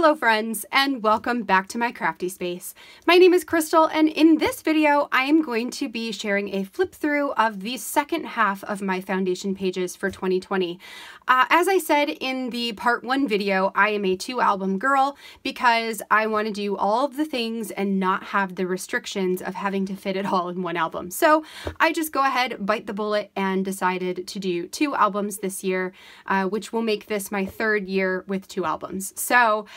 Hello friends, and welcome back to my crafty space. My name is Crystal, and in this video I am going to be sharing a flip through of the second half of my foundation pages for 2020. As I said in the part 1 video, I am a 2-album girl because I want to do all of the things and not have the restrictions of having to fit it all in one album. So I just go ahead, bite the bullet, and decided to do 2 albums this year, which will make this my 3rd year with 2 albums. So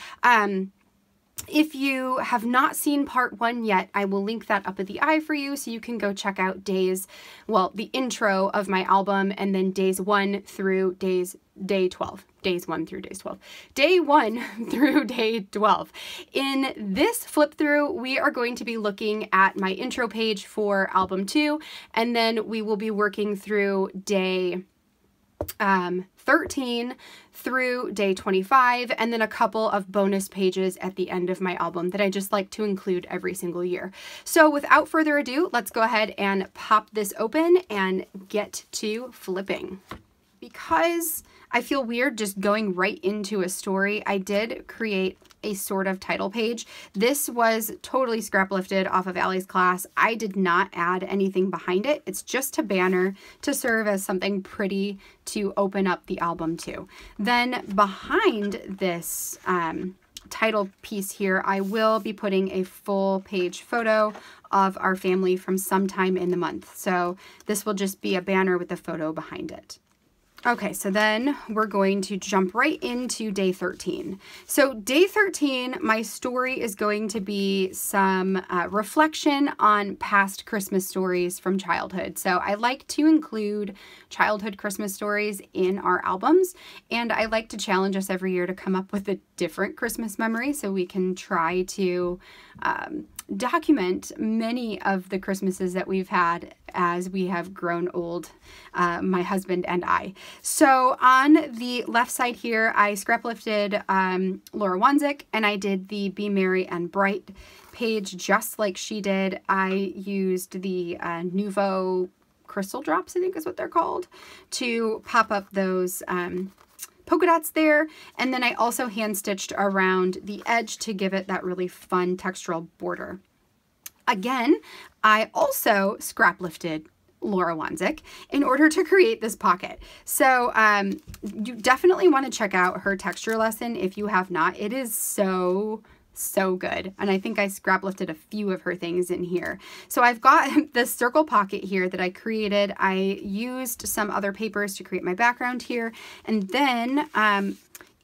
if you have not seen part 1 yet, I will link that up at the eye for you so you can go check out the intro of my album, and then day 1 through day 12. Days 1 through days 12. Day 1 through day 12. In this flip through, we are going to be looking at my intro page for album 2, and then we will be working through day 13 through day 25, and then a couple of bonus pages at the end of my album that I just like to include every single year. So without further ado, let's go ahead and pop this open and get to flipping. Because I feel weird just going right into a story, I did create a sort of title page. This was totally scrap lifted off of Allie's class. I did not add anything behind it. It's just a banner to serve as something pretty to open up the album to. Then behind this title piece here, I will be putting a full page photo of our family from sometime in the month. So this will just be a banner with the photo behind it. Okay, so then we're going to jump right into day 13. So day 13, my story is going to be some reflection on past Christmas stories from childhood. So I like to include childhood Christmas stories in our albums, and I like to challenge us every year to come up with a different Christmas memory so we can try to document many of the Christmases that we've had as we have grown old, my husband and I. So on the left side here, I scrap lifted Laura Wanzik, and I did the Be Merry and Bright page just like she did. I used the Nuvo crystal drops, I think is what they're called, to pop up those polka dots there, and then I also hand stitched around the edge to give it that really fun textural border. Again, I also scrap lifted Laura Wanzik in order to create this pocket. So you definitely want to check out her texture lesson if you have not. It is so good, and I think I scrap lifted a few of her things in here. So I've got this circle pocket here that I created. I used some other papers to create my background here, and then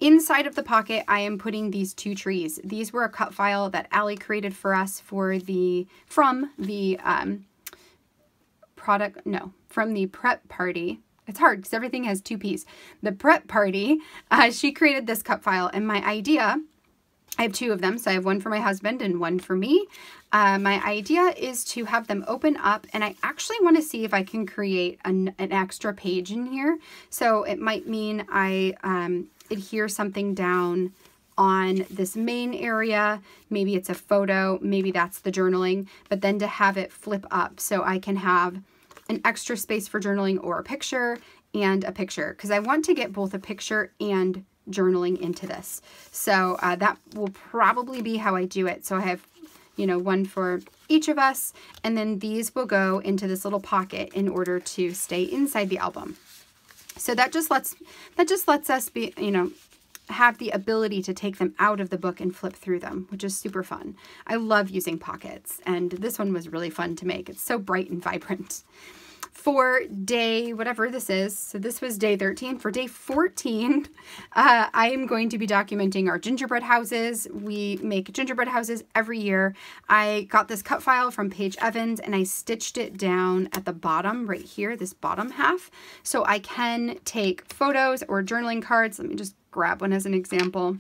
inside of the pocket I am putting these 2 trees. These were a cut file that Allie created for us from the prep party. It's hard because everything has 2 P's. The prep party, she created this cut file, and my idea, I have 2 of them, so I have one for my husband and one for me. My idea is to have them open up, and I actually want to see if I can create an extra page in here. So it might mean I adhere something down on this main area. Maybe it's a photo, maybe that's the journaling, but then to have it flip up so I can have an extra space for journaling or a picture, because I want to get both a picture and journaling into this. So that will probably be how I do it. So I have, one for each of us, and then these will go into this little pocket in order to stay inside the album. So that just lets us be, have the ability to take them out of the book and flip through them, which is super fun. I love using pockets, and this one was really fun to make. It's so bright and vibrant. For day, whatever this is, so this was day 13. For day 14, I am going to be documenting our gingerbread houses. We make gingerbread houses every year. I got this cut file from Paige Evans, and I stitched it down at the bottom right here, this bottom half, so I can take photos or journaling cards. Let me just grab one as an example.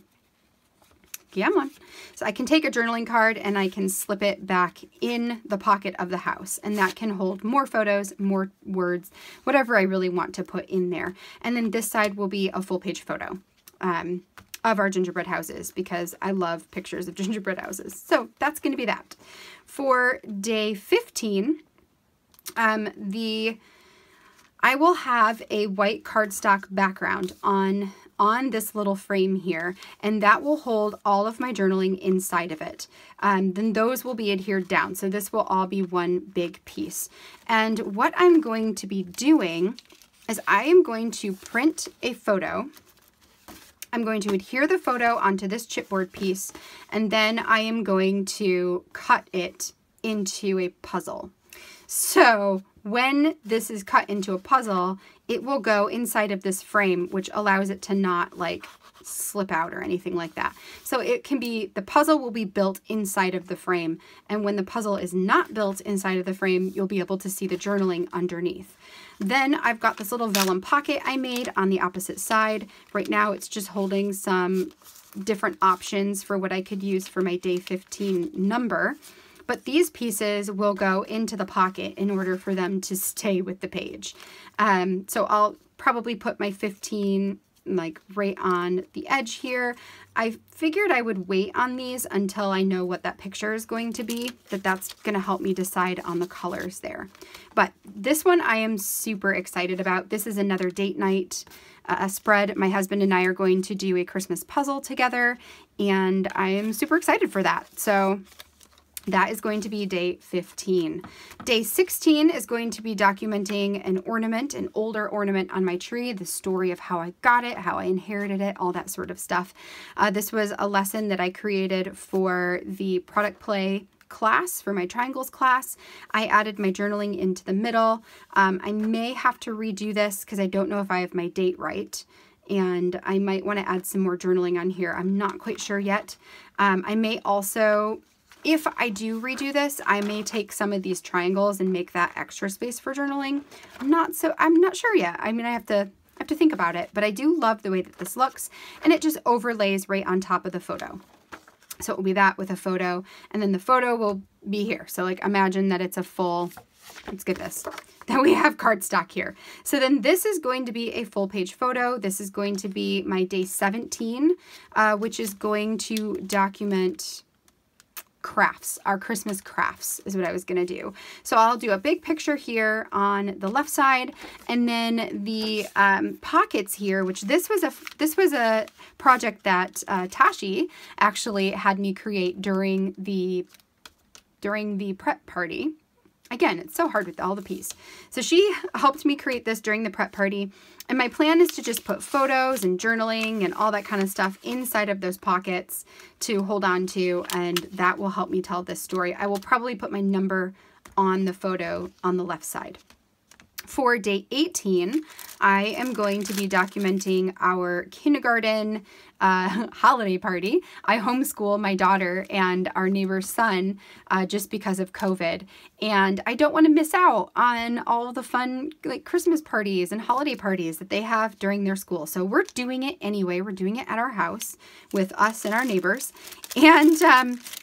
Yeah, I'm on. So I can take a journaling card and I can slip it back in the pocket of the house, and that can hold more photos, more words, whatever I really want to put in there. And then this side will be a full page photo of our gingerbread houses, because I love pictures of gingerbread houses. So that's going to be that. For day 15, I will have a white cardstock background on on this little frame here, and that will hold all of my journaling inside of it. Then those will be adhered down. So this will all be one big piece. And what I'm going to be doing is I am going to print a photo. I'm going to adhere the photo onto this chipboard piece, and then I am going to cut it into a puzzle. So when this is cut into a puzzle, it will go inside of this frame, which allows it to not like slip out or anything like that. So it can be, the puzzle will be built inside of the frame. And when the puzzle is not built inside of the frame, you'll be able to see the journaling underneath. Then I've got this little vellum pocket I made on the opposite side. Right now it's just holding some different options for what I could use for my day 15 number. But these pieces will go into the pocket in order for them to stay with the page. So I'll probably put my 15 like right on the edge here. I figured I would wait on these until I know what that picture is going to be, that's going to help me decide on the colors there. But this one I am super excited about. This is another date night spread. My husband and I are going to do a Christmas puzzle together, and I am super excited for that. So that is going to be day 15. Day 16 is going to be documenting an ornament, an older ornament on my tree, the story of how I got it, how I inherited it, all that sort of stuff. This was a lesson that I created for the product play class, for my triangles class. I added my journaling into the middle. I may have to redo this because I don't know if I have my date right. And I might want to add some more journaling on here. I'm not quite sure yet. I may also, if I do redo this, I may take some of these triangles and make that extra space for journaling. I'm not sure yet. I mean, I have to think about it, but I do love the way that this looks, and it just overlays right on top of the photo. So it will be that with a photo, and then the photo will be here. So like imagine that it's a full, let's get this, that we have cardstock here. So then this is going to be a full page photo. This is going to be my day 17, which is going to document crafts, our Christmas crafts is what I was going to do. So I'll do a big picture here on the left side, and then the pockets here, which this was a project that Tashi actually had me create during the prep party. Again, it's so hard with all the P's. So she helped me create this during the prep party. And my plan is to just put photos and journaling and all that kind of stuff inside of those pockets to hold on to. And that will help me tell this story. I will probably put my number on the photo on the left side. For day 18, I am going to be documenting our kindergarten holiday party. I homeschool my daughter and our neighbor's son just because of COVID. And I don't want to miss out on all the fun like Christmas parties and holiday parties that they have during their school. So we're doing it anyway. We're doing it at our house with us and our neighbors. And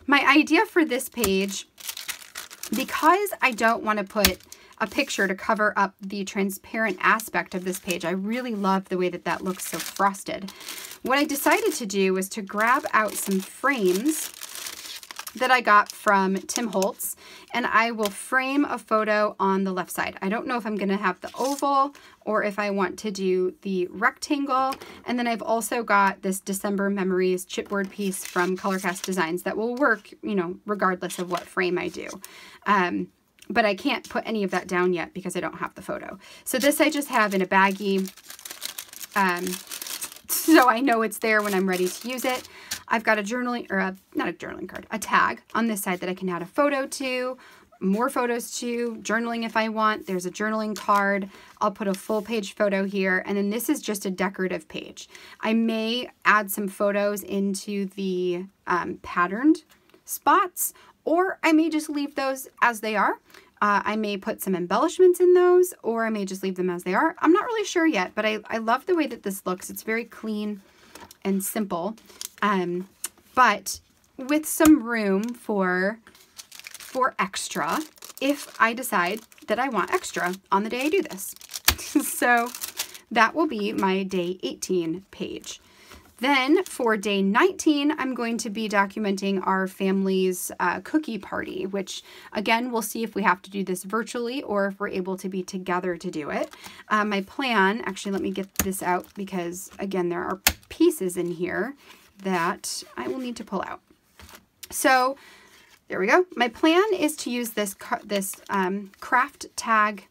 my idea for this page, because I don't want to put a picture to cover up the transparent aspect of this page. I really love the way that that looks so frosted. What I decided to do was to grab out some frames that I got from Tim Holtz, and I will frame a photo on the left side. I don't know if I'm going to have the oval or if I want to do the rectangle. And then I've also got this December Memories chipboard piece from Colorcast Designs that will work, you know, regardless of what frame I do. But I can't put any of that down yet because I don't have the photo. So this I just have in a baggie, so I know it's there when I'm ready to use it. I've got a journaling, or not a journaling card, a tag on this side that I can add a photo to, more photos to, journaling if I want. There's a journaling card. I'll put a full page photo here, and then this is just a decorative page. I may add some photos into the patterned spots, or I may just leave those as they are. I may put some embellishments in those, or I may just leave them as they are. I'm not really sure yet, but I love the way that this looks. It's very clean and simple, but with some room for extra if I decide that I want extra on the day I do this. So that will be my day 18 page. Then for day 19, I'm going to be documenting our family's cookie party, which again, we'll see if we have to do this virtually or if we're able to be together to do it. My plan, actually, let me get this out because again, there are pieces in here that I will need to pull out. So there we go. My plan is to use this craft tag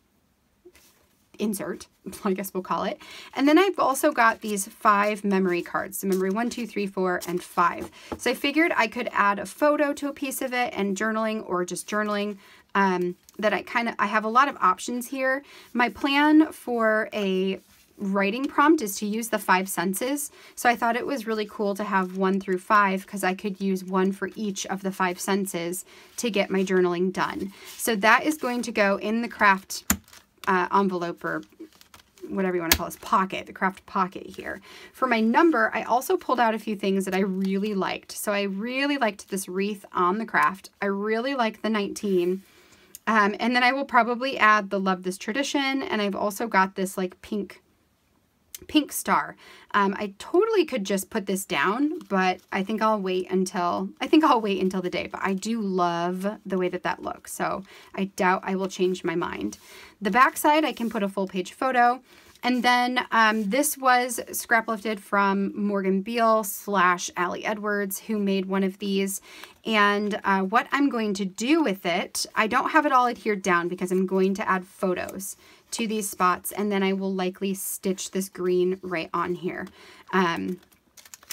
insert, I guess we'll call it. And then I've also got these 5 memory cards. So memory 1, 2, 3, 4, and 5. So I figured I could add a photo to a piece of it and journaling or just journaling. That I have a lot of options here. My plan for a writing prompt is to use the 5 senses. So I thought it was really cool to have 1 through 5 because I could use 1 for each of the 5 senses to get my journaling done. So that is going to go in the craft envelope or whatever you want to call this, pocket, the craft pocket here. For my number, I also pulled out a few things that I really liked. So I really liked this wreath on the craft. I really like the 19. And then I will probably add the Love This Tradition. And I've also got this like pink star. I totally could just put this down, but I think I'll wait until the day, but I do love the way that looks. So I doubt I will change my mind. The back side, I can put a full page photo. And then this was scrap lifted from Morgan Beal / Allie Edwards, who made one of these. And what I'm going to do with it, I don't have it all adhered down because I'm going to add photos to these spots, and then I will likely stitch this green right on here.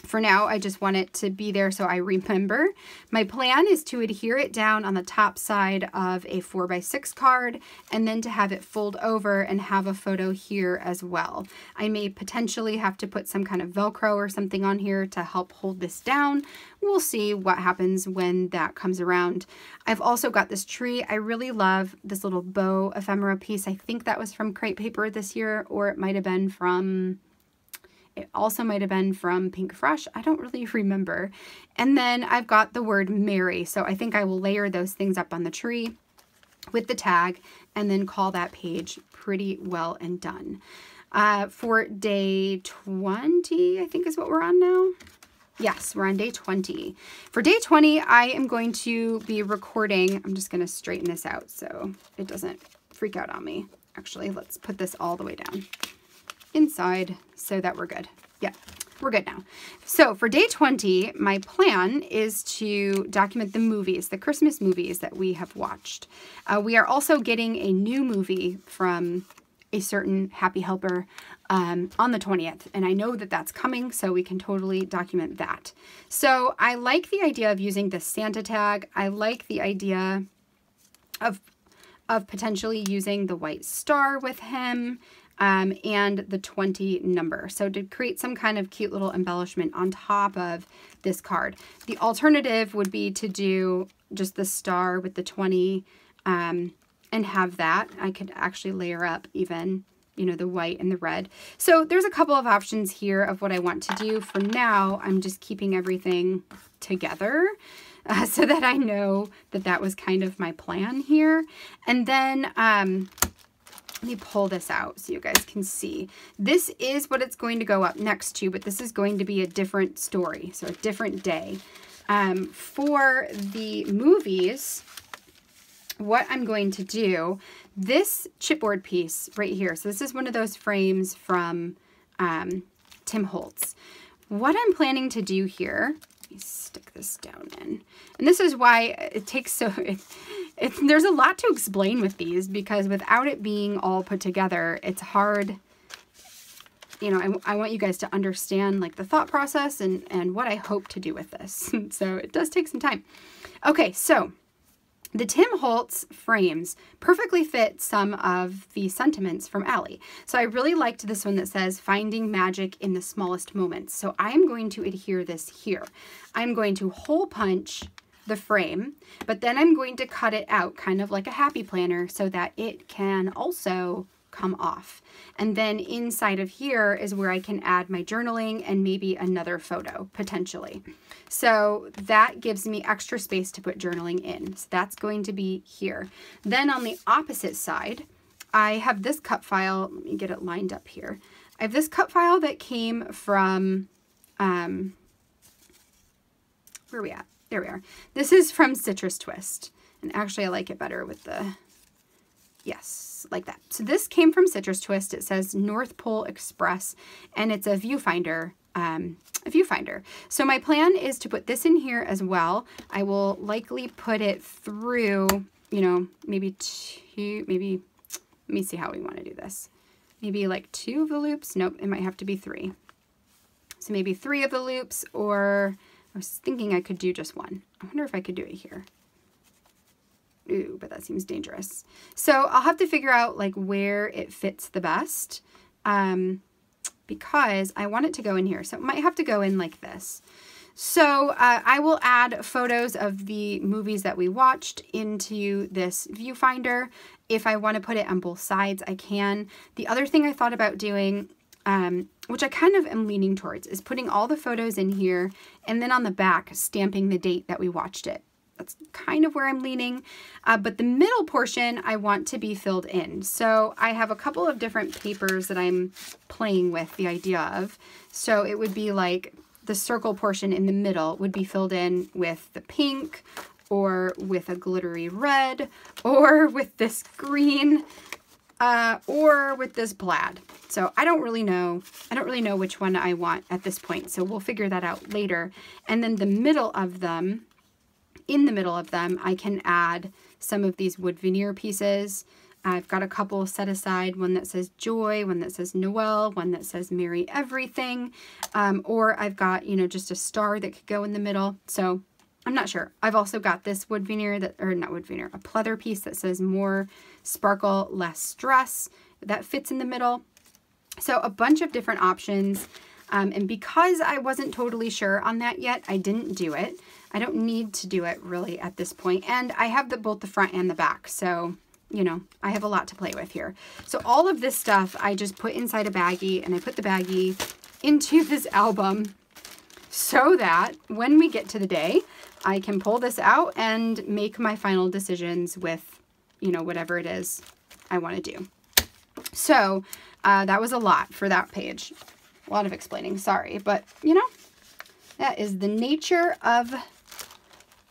For now, I just want it to be there so I remember. My plan is to adhere it down on the top side of a 4x6 card and then to have it fold over and have a photo here as well. I may potentially have to put some kind of Velcro or something on here to help hold this down. We'll see what happens when that comes around. I've also got this tree. I really love this little bow ephemera piece. I think that was from Crepe Paper this year, or it might have been from... It also might have been from Pink Fresh. I don't really remember. And then I've got the word Mary. So I think I will layer those things up on the tree with the tag and then call that page pretty well and done. For day 20, I think is what we're on now. Yes, we're on day 20. For day 20, I am going to be recording. I'm just going to straighten this out so it doesn't freak out on me. Actually, let's put this all the way down inside so that we're good. Yeah, we're good now. So for day 20, my plan is to document the movies, the Christmas movies that we have watched. We are also getting a new movie from a certain Happy Helper on the 20th, and I know that that's coming, so we can totally document that. So I like the idea of using the Santa tag. I like the idea of potentially using the white star with him. And the 20 number. So to create some kind of cute little embellishment on top of this card. The alternative would be to do just the star with the 20 and have that. I could actually layer up even, you know, the white and the red. So there's a couple of options here of what I want to do. For now, I'm just keeping everything together so that I know that that was kind of my plan here. And then... let me pull this out so you guys can see. This is what it's going to go up next to, but this is going to be a different story, so a different day. For the movies, what I'm going to do, this chipboard piece right here, so this is one of those frames from Tim Holtz. What I'm planning to do here, let me stick this down in, and this is why it takes so... There's a lot to explain with these because without it being all put together, it's hard. You know, I want you guys to understand like the thought process and what I hope to do with this. So it does take some time. Okay, so the Tim Holtz frames perfectly fit some of the sentiments from Allie. So I really liked this one that says, finding magic in the smallest moments. So I'm going to adhere this here. I'm going to hole punch the frame, but then I'm going to cut it out kind of like a happy planner so that it can also come off. And then inside of here is where I can add my journaling and maybe another photo potentially. So that gives me extra space to put journaling in. So that's going to be here. Then on the opposite side, I have this cut file. Let me get it lined up here. I have this cut file that came from where are we at? There we are. This is from Citrus Twist. And actually I like it better with the, yes, like that. So this came from Citrus Twist. It says North Pole Express, and it's a viewfinder. So my plan is to put this in here as well. I will likely put it through, you know, maybe let me see how we want to do this. Maybe like 2 of the loops. Nope, it might have to be 3. So maybe 3 of the loops, or I was thinking I could do just 1. I wonder if I could do it here. Ooh, but that seems dangerous. So I'll have to figure out like where it fits the best, because I want it to go in here. So it might have to go in like this. So I will add photos of the movies that we watched into this viewfinder. If I want to put it on both sides, I can. The other thing I thought about doing, which I kind of am leaning towards, is putting all the photos in here and then on the back stamping the date that we watched it. That's kind of where I'm leaning, but the middle portion I want to be filled in. So I have a couple of different papers that I'm playing with the idea of. So it would be like the circle portion in the middle would be filled in with the pink, or with a glittery red, or with this green, or with this plaid. So I don't really know. I don't really know which one I want at this point. So we'll figure that out later. And then the middle of them, in the middle of them, I can add some of these wood veneer pieces. I've got a couple set aside, one that says Joy, one that says Noel, one that says Merry Everything, or I've got, you know, just a star that could go in the middle. So I'm not sure. I've also got this wood veneer that, or not wood veneer, a pleather piece that says More Sparkle, Less Stress, that fits in the middle. So a bunch of different options. And because I wasn't totally sure on that yet, I didn't do it. I don't need to do it really at this point. And I have both the front and the back. So, you know, I have a lot to play with here. So all of this stuff I just put inside a baggie, and I put the baggie into this album so that when we get to the day, I can pull this out and make my final decisions with, you know, whatever it is I want to do. So that was a lot for that page. A lot of explaining, sorry, but you know, that is the nature of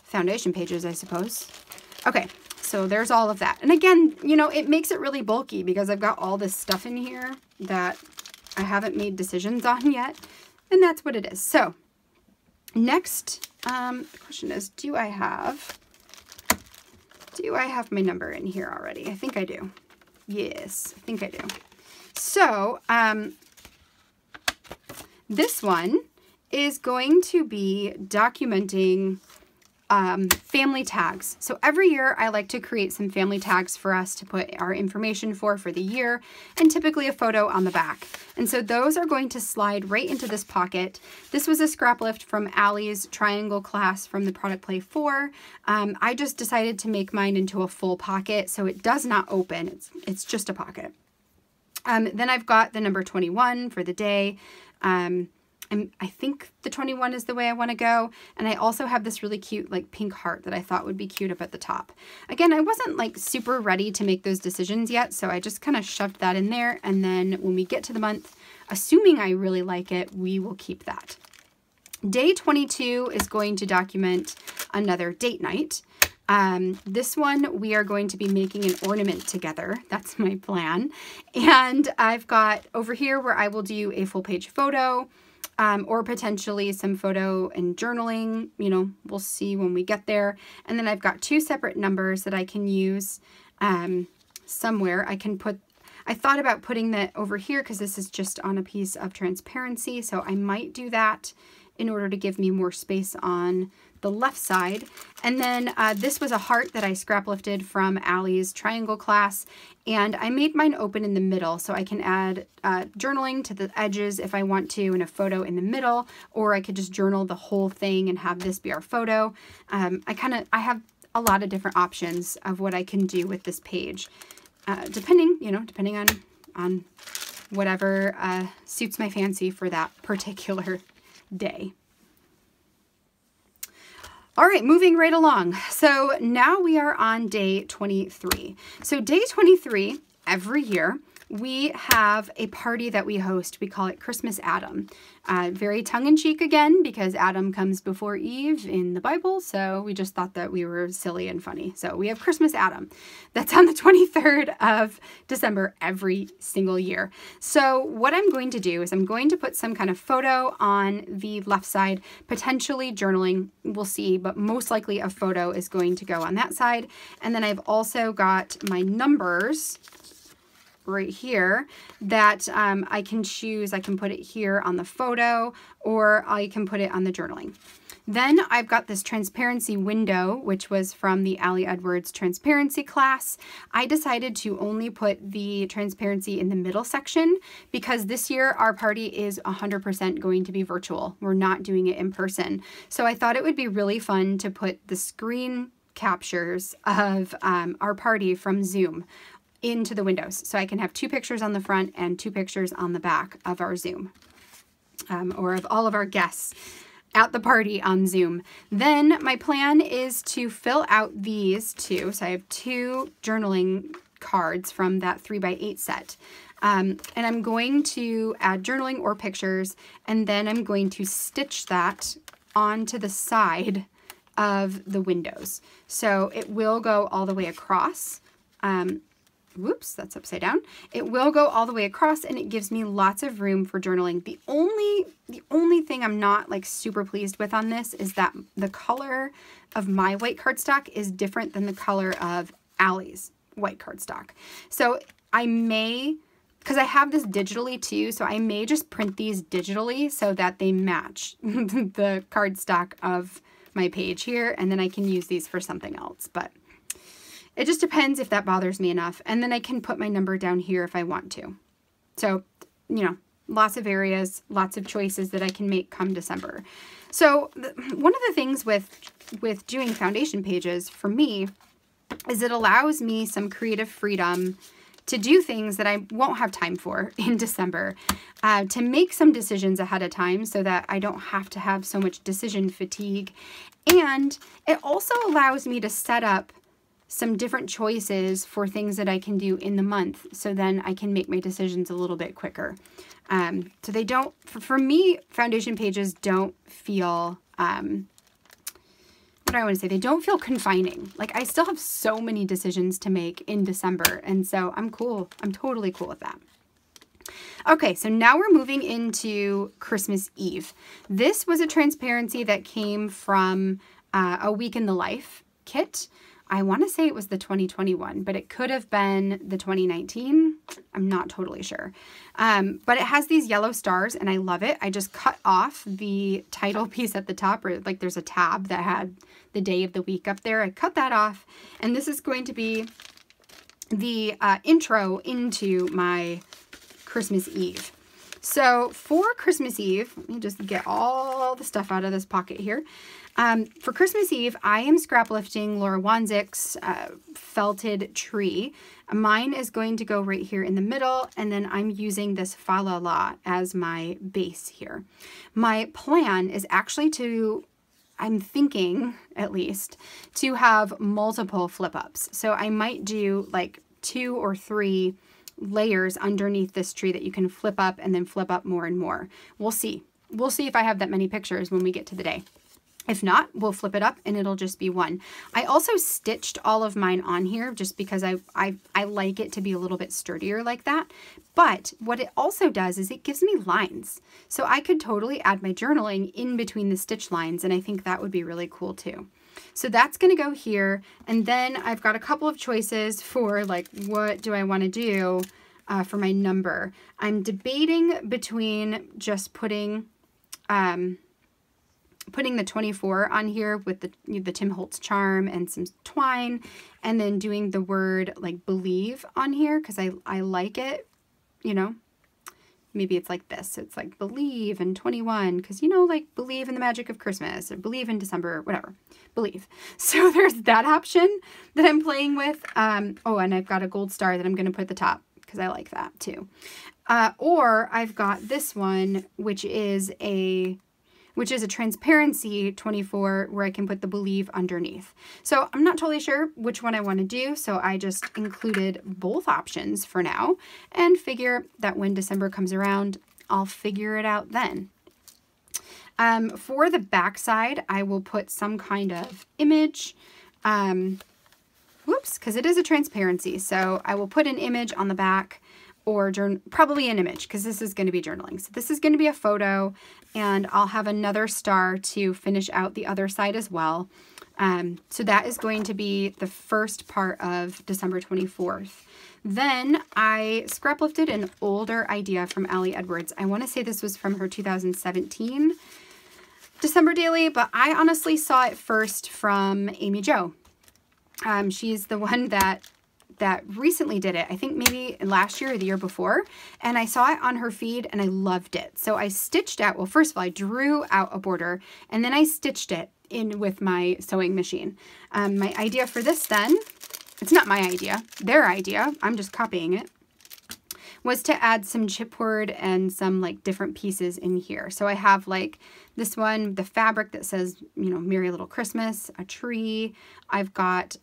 foundation pages, I suppose. Okay, so there's all of that. And again, you know, it makes it really bulky because I've got all this stuff in here that I haven't made decisions on yet, and that's what it is. So next, the question is, do I have my number in here already? I think I do. Yes, I think I do. So, this one is going to be documenting family tags. So every year I like to create some family tags for us to put our information for the year, and typically a photo on the back. And so those are going to slide right into this pocket. This was a scrap lift from Allie's triangle class from the Product Play 4. I just decided to make mine into a full pocket, so it does not open. It's just a pocket. Then I've got the number 21 for the day. I think the 21 is the way I want to go. And I also have this really cute like pink heart that I thought would be cute up at the top. Again, I wasn't like super ready to make those decisions yet, so I just kind of shoved that in there. And then when we get to the month, assuming I really like it, we will keep that. Day 22 is going to document another date night. This one, we are going to be making an ornament together. That's my plan. And I've got over here where I will do a full page photo, or potentially some photo and journaling, you know, we'll see when we get there. And then I've got 2 separate numbers that I can use, somewhere. I thought about putting that over here because this is just on a piece of transparency. So I might do that in order to give me more space on the left side. And then this was a heart that I scrap lifted from Allie's triangle class, and I made mine open in the middle so I can add journaling to the edges if I want to, and a photo in the middle, or I could just journal the whole thing and have this be our photo. I have a lot of different options of what I can do with this page, depending on whatever suits my fancy for that particular day. All right, moving right along. So now we are on day 23. So day 23, every year, we have a party that we host. We call it Christmas Adam. Very tongue-in-cheek again, because Adam comes before Eve in the Bible, so we just thought that we were silly and funny. So we have Christmas Adam. That's on the 23rd of December every single year. So what I'm going to do is I'm going to put some kind of photo on the left side, potentially journaling, we'll see, but most likely a photo is going to go on that side. And then I've also got my numbers right here that I can choose. I can put it here on the photo, or I can put it on the journaling. Then I've got this transparency window, which was from the Allie Edwards transparency class. I decided to only put the transparency in the middle section because this year our party is 100% going to be virtual. We're not doing it in person. So I thought it would be really fun to put the screen captures of our party from Zoom into the windows. So I can have 2 pictures on the front and 2 pictures on the back of our Zoom, or of all of our guests at the party on Zoom. Then my plan is to fill out these 2. So I have 2 journaling cards from that 3x8 set. And I'm going to add journaling or pictures, and then I'm going to stitch that onto the side of the windows. So it will go all the way across. Whoops, that's upside down. It will go all the way across, and it gives me lots of room for journaling. The only thing I'm not like super pleased with on this is that the color of my white cardstock is different than the color of Allie's white cardstock. So I may, because I have this digitally too, so I may just print these digitally so that they match the cardstock of my page here, and then I can use these for something else. But it just depends if that bothers me enough. And then I can put my number down here if I want to. So, you know, lots of areas, lots of choices that I can make come December. So one of the things with doing foundation pages for me is it allows me some creative freedom to do things that I won't have time for in December, to make some decisions ahead of time so that I don't have to have so much decision fatigue. And it also allows me to set up some different choices for things that I can do in the month, so then I can make my decisions a little bit quicker. So they don't, for me, foundation pages don't feel, what do I want to say? They don't feel confining. Like I still have so many decisions to make in December, and so I'm cool. I'm totally cool with that. Okay, so now we're moving into Christmas Eve. This was a transparency that came from A Week in the Life kit. I want to say it was the 2021, but it could have been the 2019. I'm not totally sure. But it has these yellow stars, and I love it. I just cut off the title piece at the top, or like there's a tab that had the day of the week up there. I cut that off, and this is going to be the intro into my Christmas Eve. So for Christmas Eve, let me just get all the stuff out of this pocket here. For Christmas Eve, I am scraplifting Laura Wanzik's felted tree. Mine is going to go right here in the middle, and then I'm using this Fa La La as my base here. My plan is actually to, I'm thinking at least, to have multiple flip ups. So I might do like 2 or 3 layers underneath this tree that you can flip up and then flip up more and more. We'll see. We'll see if I have that many pictures when we get to the day. If not, we'll flip it up and it'll just be one. I also stitched all of mine on here just because I like it to be a little bit sturdier like that. But what it also does is it gives me lines. So I could totally add my journaling in between the stitch lines, and I think that would be really cool too. So that's going to go here. And then I've got a couple of choices for like, what do I want to do for my number? I'm debating between just putting the 24 on here with the Tim Holtz charm and some twine, and then doing the word like believe on here because I like it, you know. Maybe it's like this. It's like believe in 21 because, you know, like believe in the magic of Christmas or believe in December, whatever. Believe. So there's that option that I'm playing with. Oh, and I've got a gold star that I'm going to put at the top because I like that too. Or I've got this one, which is which is a transparency 24 where I can put the believe underneath. So I'm not totally sure which one I want to do, so I just included both options for now and figure that when December comes around, I'll figure it out then. For the back side, I will put some kind of image, whoops, because it is a transparency, so I will put an image on the back, or probably an image, because this is going to be journaling. So this is going to be a photo, and I'll have another star to finish out the other side as well. So that is going to be the first part of December 24th. Then I scrap lifted an older idea from Allie Edwards. I want to say this was from her 2017 December daily, but I honestly saw it first from Amy Jo. She's the one that recently did it. I think maybe last year or the year before, and I saw it on her feed and I loved it. So I stitched out, well, first of all, I drew out a border and then I stitched it in with my sewing machine. My idea for this then, it's not my idea, their idea, I'm just copying it, was to add some chipboard and some like different pieces in here. So I have like this one, the fabric that says, you know, Merry Little Christmas, a tree. I've got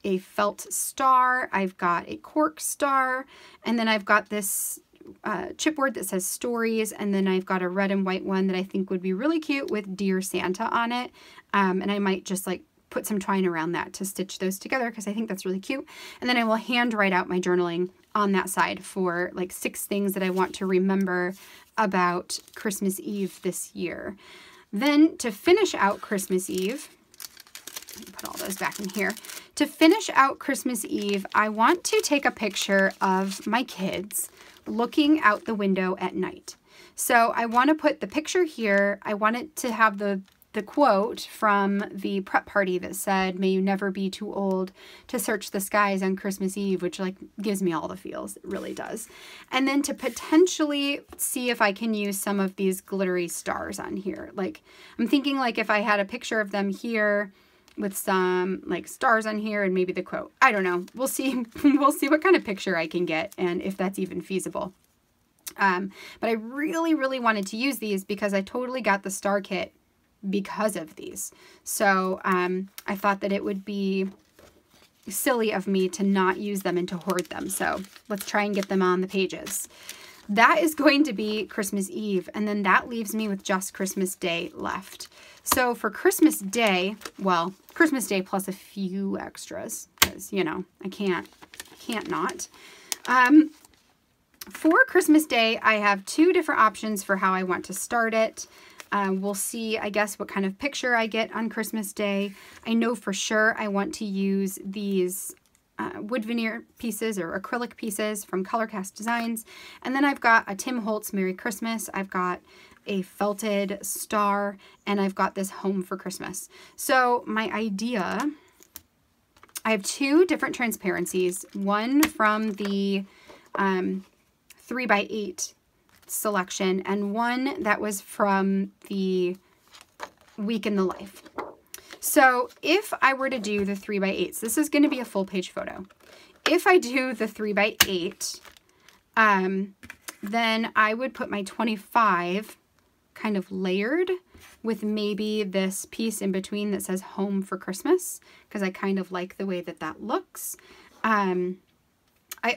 a felt star. I've got a cork star. And then I've got this chipboard that says stories. And then I've got a red and white one that I think would be really cute with Dear Santa on it. And I might just like put some twine around that to stitch those together because I think that's really cute. And then I will hand write out my journaling on that side for like 6 things that I want to remember about Christmas Eve this year. Then to finish out Christmas Eve, let me put all those back in here. To finish out Christmas Eve, I want to take a picture of my kids looking out the window at night. So I want to put the picture here. I want it to have the quote from the prep party that said, "May you never be too old to search the skies on Christmas Eve," which like gives me all the feels. It really does. And then to potentially see if I can use some of these glittery stars on here. Like I'm thinking like if I had a picture of them here with some like stars on here and maybe the quote. I don't know. We'll see. We'll see what kind of picture I can get and if that's even feasible. But I really, really wanted to use these because I totally got the star kit because of these. So I thought that it would be silly of me to not use them and to hoard them. So let's try and get them on the pages. That is going to be Christmas Eve, and then that leaves me with just Christmas Day left. So for Christmas Day, well, Christmas Day plus a few extras, because, you know, I can't not. For Christmas Day, I have 2 different options for how I want to start it. We'll see, I guess, what kind of picture I get on Christmas Day. I know for sure I want to use these wood veneer pieces or acrylic pieces from Colorcast Designs. And then I've got a Tim Holtz Merry Christmas. I've got a felted star, and I've got this Home for Christmas. So my idea, I have 2 different transparencies. One from the 3x8 selection and one that was from the Week in the Life. So if I were to do the 3x8s, this is going to be a full page photo. If I do the 3x8, then I would put my 25 kind of layered with maybe this piece in between that says Home for Christmas, because I kind of like the way that that looks. I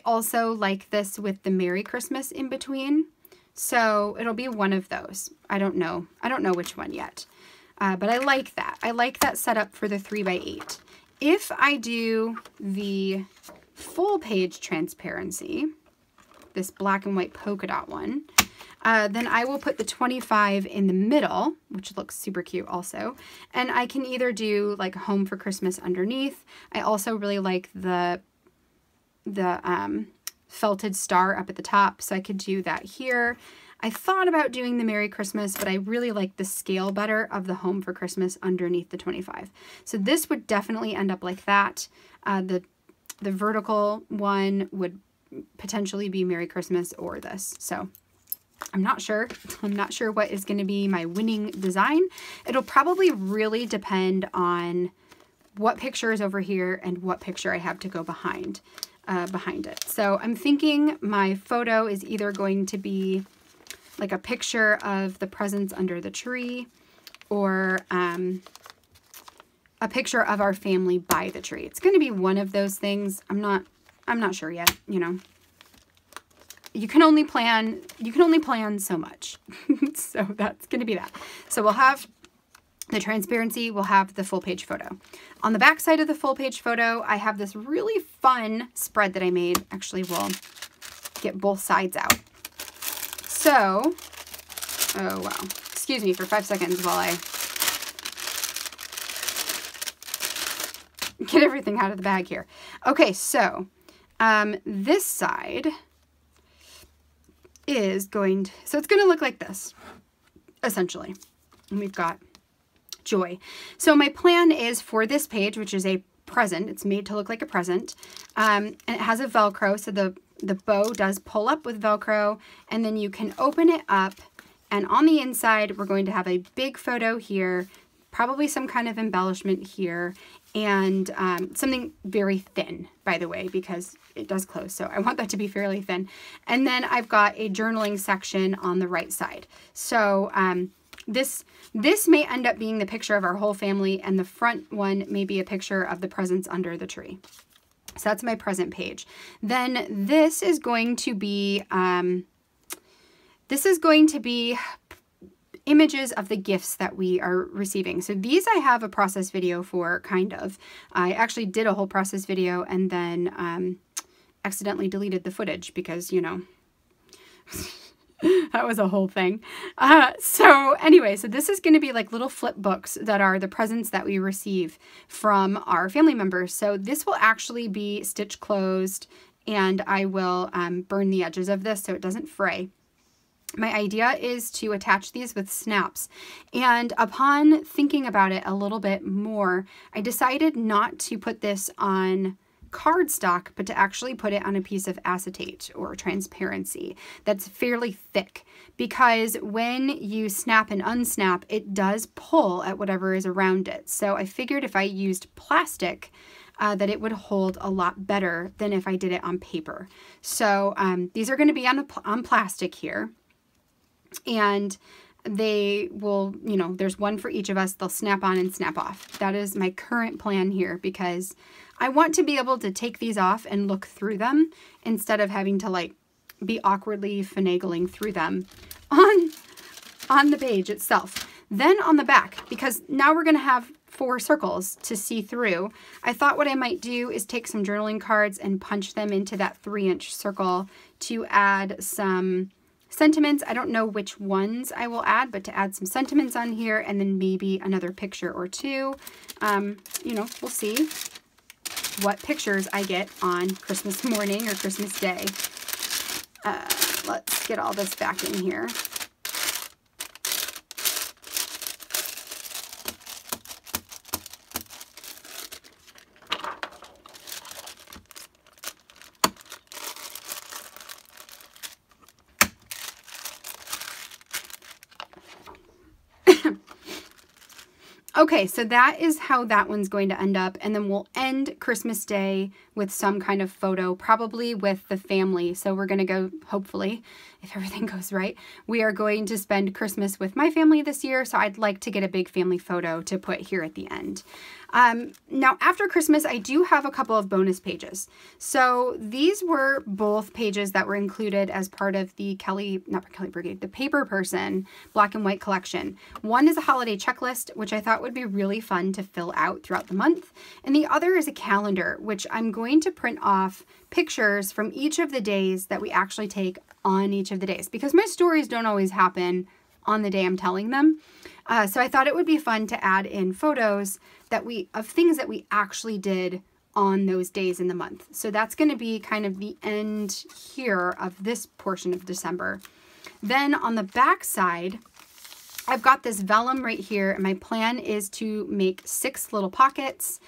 also like this with the Merry Christmas in between. So it'll be one of those. I don't know which one yet. But I like that. I like that setup for the 3x8. If I do the full page transparency, this black and white polka dot one, then I will put the 25 in the middle, which looks super cute also. And I can either do like Home for Christmas underneath. I also really like the felted star up at the top, so I could do that here. I thought about doing the Merry Christmas, but I really like the scale better of the Home for Christmas underneath the 25. So this would definitely end up like that. The vertical one would potentially be Merry Christmas or this. So I'm not sure. I'm not sure what is going to be my winning design. It'll probably really depend on what picture is over here and what picture I have to go behind it. So I'm thinking my photo is either going to be like a picture of the presents under the tree, or a picture of our family by the tree. It's going to be one of those things. I'm not sure yet, you know. You can only plan so much. So that's going to be that. So we'll have the transparency, we'll have the full page photo. On the back side of the full page photo, I have this really fun spread that I made. Actually, we'll get both sides out. So, oh wow. Excuse me for 5 seconds while I get everything out of the bag here. Okay, so this side is going to, so it's going to look like this, essentially. And we've got joy. So my plan is for this page, which is a present, it's made to look like a present, and it has a Velcro, so the bow does pull up with Velcro, and then you can open it up, and on the inside, we're going to have a big photo here, probably some kind of embellishment here, and something very thin, by the way, because it does close, so I want that to be fairly thin. And then I've got a journaling section on the right side. So this may end up being the picture of our whole family, and the front one may be a picture of the presents under the tree. So that's my present page. Then this is going to be images of the gifts that we are receiving. So these I have a process video for, kind of. I actually did a whole process video and then accidentally deleted the footage because, you know, that was a whole thing. So anyway, so this is going to be like little flip books that are the presents that we receive from our family members. So this will actually be stitch closed, and I will burn the edges of this so it doesn't fray. My idea is to attach these with snaps, and upon thinking about it a little bit more, I decided not to put this on cardstock, but to actually put it on a piece of acetate or transparency that's fairly thick, because when you snap and unsnap, it does pull at whatever is around it. So I figured if I used plastic, that it would hold a lot better than if I did it on paper. So these are going to be on plastic here. And they will, you know, there's one for each of us. They'll snap on and snap off. That is my current plan here, because I want to be able to take these off and look through them instead of having to like be awkwardly finagling through them on the page itself. Then on the back, because now we're going to have 4 circles to see through, I thought what I might do is take some journaling cards and punch them into that 3-inch circle to add some sentiments. I don't know which ones I will add, but to add some sentiments on here, and then maybe another picture or two. You know, we'll see what pictures I get on Christmas morning or Christmas Day. Let's get all this back in here. Okay, so that is how that one's going to end up, and then we'll end Christmas Day with some kind of photo, probably with the family. So we're going to go, hopefully, if everything goes right, we are going to spend Christmas with my family this year, so I'd like to get a big family photo to put here at the end. Now, after Christmas, I do have a couple of bonus pages. So these were both pages that were included as part of the the Paper Person Black and White collection. One is a holiday checklist, which I thought would be really fun to fill out throughout the month. And the other is a calendar, which I'm going to print off pictures from each of the days that we actually take on each of the days, because my stories don't always happen on the day I'm telling them. So I thought it would be fun to add in photos of things that we actually did on those days in the month. So that's going to be kind of the end here of this portion of December. Then on the back side, I've got this vellum right here, and my plan is to make 6 little pockets,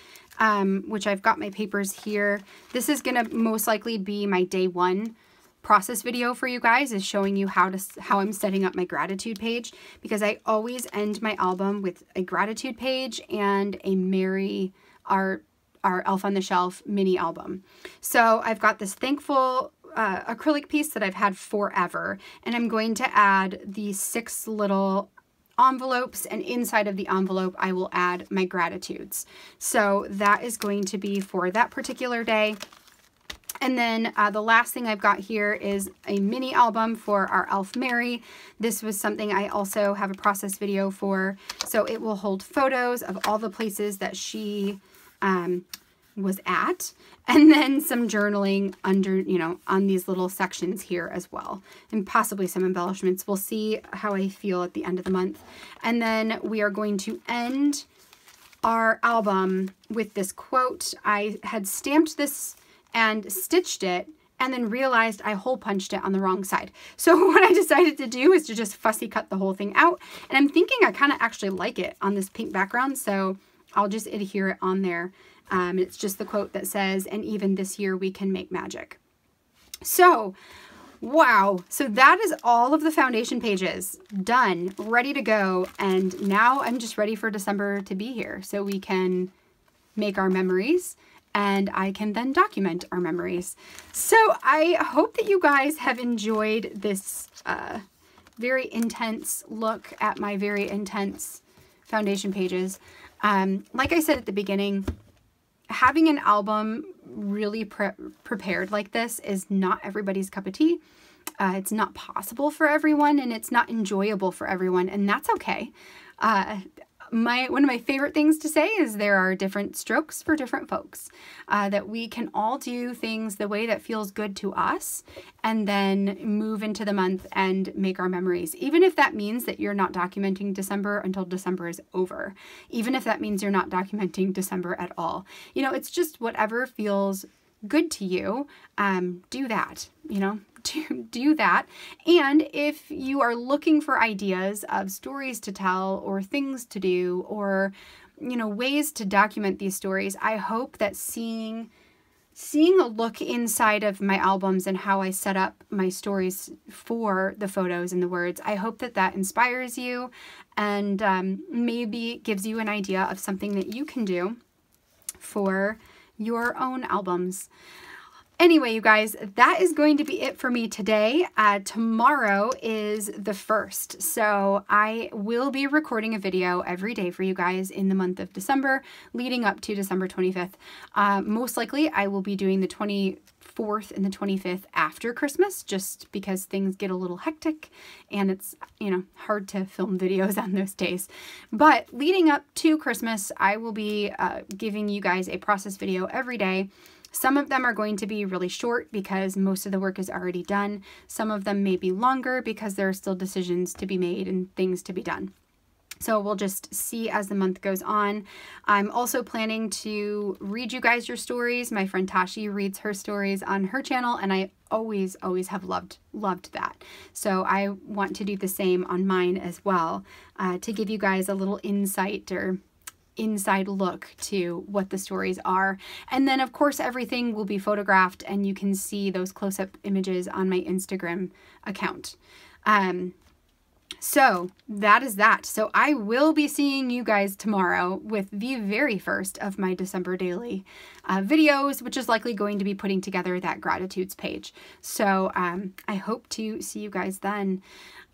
which I've got my papers here. This is going to most likely be my day 1 process video for you guys, is showing you how I'm setting up my gratitude page, because I always end my album with a gratitude page and a our Elf on the Shelf mini album. So I've got this thankful acrylic piece that I've had forever, and I'm going to add these 6 little envelopes, and inside of the envelope I will add my gratitudes. So that is going to be for that particular day. And then the last thing I've got here is a mini album for our elf Mary. This was something I also have a process video for. So it will hold photos of all the places that she was at, and then some journaling under, you know, on these little sections here as well, and possibly some embellishments. We'll see how I feel at the end of the month. And then we are going to end our album with this quote. I had stamped this and stitched it, and then realized I hole punched it on the wrong side. So what I decided to do is to just fussy cut the whole thing out. And I'm thinking I kind of actually like it on this pink background, so I'll just adhere it on there. It's just the quote that says, "And even this year we can make magic." So, wow. So that is all of the foundation pages done, ready to go. And now I'm just ready for December to be here so we can make our memories, and I can then document our memories. So I hope that you guys have enjoyed this very intense look at my very intense foundation pages. Like I said at the beginning, having an album really prepared like this is not everybody's cup of tea. It's not possible for everyone, and it's not enjoyable for everyone, and that's okay. One of my favorite things to say is there are different strokes for different folks, that we can all do things the way that feels good to us, and then move into the month and make our memories. Even if that means that you're not documenting December until December is over, even if that means you're not documenting December at all. You know, it's just whatever feels good to you, do that, you know. Do that. And if you are looking for ideas of stories to tell or things to do, or, you know, ways to document these stories, I hope that seeing a look inside of my albums and how I set up my stories for the photos and the words, I hope that that inspires you, and maybe gives you an idea of something that you can do for your own albums. Anyway, you guys, that is going to be it for me today. Tomorrow is the 1st, so I will be recording a video every day for you guys in the month of December, leading up to December 25th. Most likely, I will be doing the 24th and the 25th after Christmas, just because things get a little hectic, and it's, you know, hard to film videos on those days. But leading up to Christmas, I will be giving you guys a process video every day. Some of them are going to be really short because most of the work is already done. Some of them may be longer because there are still decisions to be made and things to be done. So we'll just see as the month goes on. I'm also planning to read you guys your stories. My friend Tashi reads her stories on her channel, and I always have loved that. So I want to do the same on mine as well, to give you guys a little insight or inside look to what the stories are. And then of course everything will be photographed, and you can see those close-up images on my Instagram account. So that is that. So I will be seeing you guys tomorrow with the very first of my December daily videos, which is likely going to be putting together that gratitudes page. So I hope to see you guys then.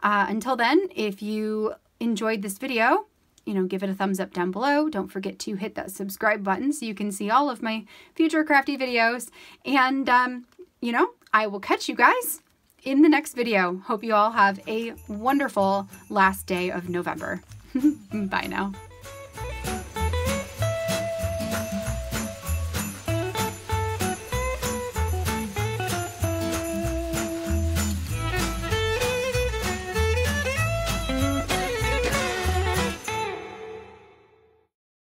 Until then, if you enjoyed this video, you know, give it a thumbs up down below. Don't forget to hit that subscribe button so you can see all of my future crafty videos. And, you know, I will catch you guys in the next video. Hope you all have a wonderful last day of November. Bye now.